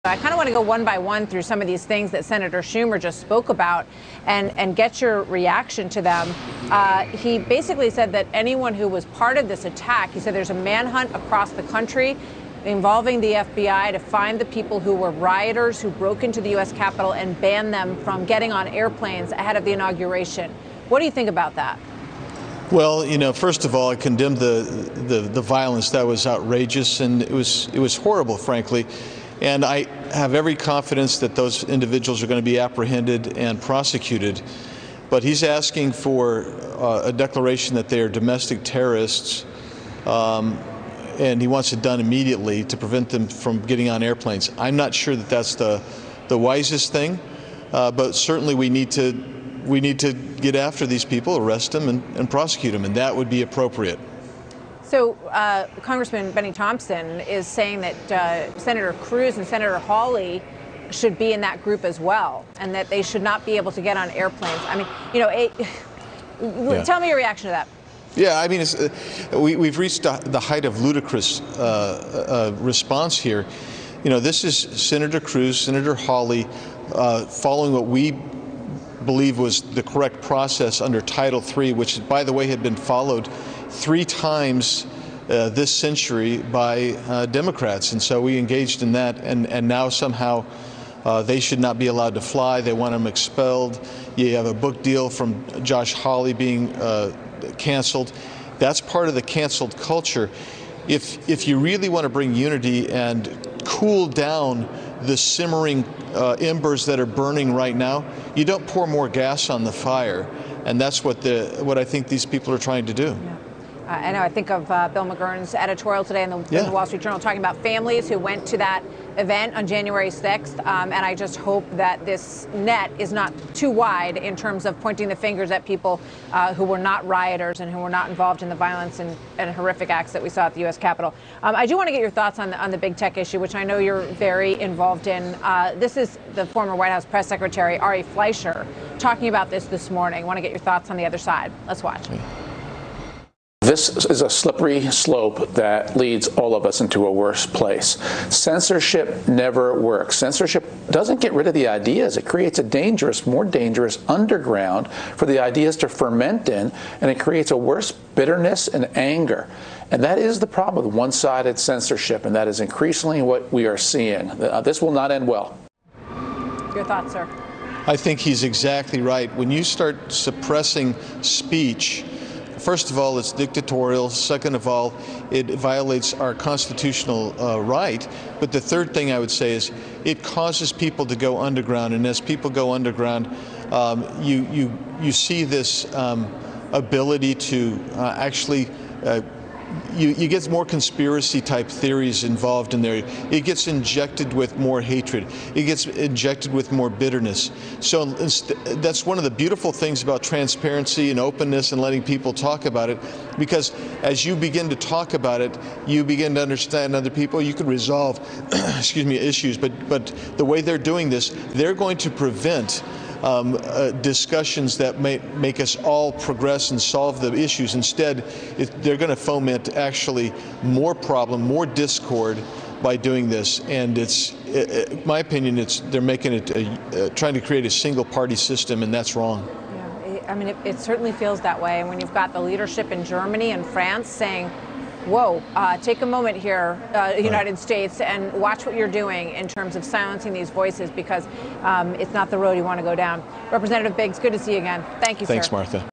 I kind of want to go one by one through some of these things that Senator Schumer just spoke about and get your reaction to them. He basically said that anyone who was part of this attack, he said there's a manhunt across the country involving the FBI to find the people who were rioters who broke into the U.S. Capitol and banned them from getting on airplanes ahead of the inauguration. What do you think about that? Well, first of all, I condemn the violence. That was outrageous, and it was horrible, frankly. And I have every confidence that those individuals are going to be apprehended and prosecuted. But he's asking for a declaration that they are domestic terrorists, and he wants it done immediately to prevent them from getting on airplanes. I'm not sure that that's the wisest thing, but certainly we need to get after these people, arrest them, and prosecute them, and that would be appropriate. So Congressman Benny Thompson is saying that Senator Cruz and Senator Hawley should be in that group as well, and that they should not be able to get on airplanes. I mean, tell me your reaction to that. Yeah, I mean, we've reached the height of ludicrous response here. This is Senator Cruz, Senator Hawley, following what we believe was the correct process under Title III, which, by the way, had been followed 3 times this century by Democrats. And so we engaged in that, and now somehow they should not be allowed to fly. They want them expelled. You have a book deal from Josh Hawley being canceled. That's part of the canceled culture. If you really want to bring unity and cool down the simmering embers that are burning right now, you don't pour more gas on the fire. And that's what I think these people are trying to do. Yeah. I know. I think of Bill McGurn's editorial today in the Wall Street Journal talking about families who went to that event on January 6th. And I just hope that this net is not too wide in terms of pointing the fingers at people who were not rioters and who were not involved in the violence and horrific acts that we saw at the U.S. Capitol. I do want to get your thoughts on the big tech issue, which I know you're very involved in. This is the former White House press secretary, Ari Fleischer, talking about this morning. I want to get your thoughts on the other side. Let's watch. This is a slippery slope that leads all of us into a worse place. Censorship never works. Censorship doesn't get rid of the ideas. It creates a more dangerous underground for the ideas to ferment in, and it creates a worse bitterness and anger. And that is the problem with one-sided censorship, and that is increasingly what we are seeing. This will not end well. Your thoughts, sir? I think he's exactly right. When you start suppressing speech, first of all, it's dictatorial. Second of all, it violates our constitutional right. But the third thing I would say is it causes people to go underground. And as people go underground, you see this ability to actually you get more conspiracy type theories involved in there. It gets injected with more hatred. It gets injected with more bitterness. So that's one of the beautiful things about transparency and openness and letting people talk about it, because as you begin to talk about it, you begin to understand other people. You can resolve issues. But the way they're doing this, they're going to prevent discussions that may make us all progress and solve the issues. Instead, they're going to foment actually more problem, more discord by doing this. And in my opinion, they're making it trying to create a single party system, and that's wrong. Yeah, I mean, it certainly feels that way. And when you've got the leadership in Germany and France saying, whoa, take a moment here, United States, and watch what you're doing in terms of silencing these voices, because it's not the road you want to go down. Representative Biggs, good to see you again. Thank you, sir. Thanks, Martha.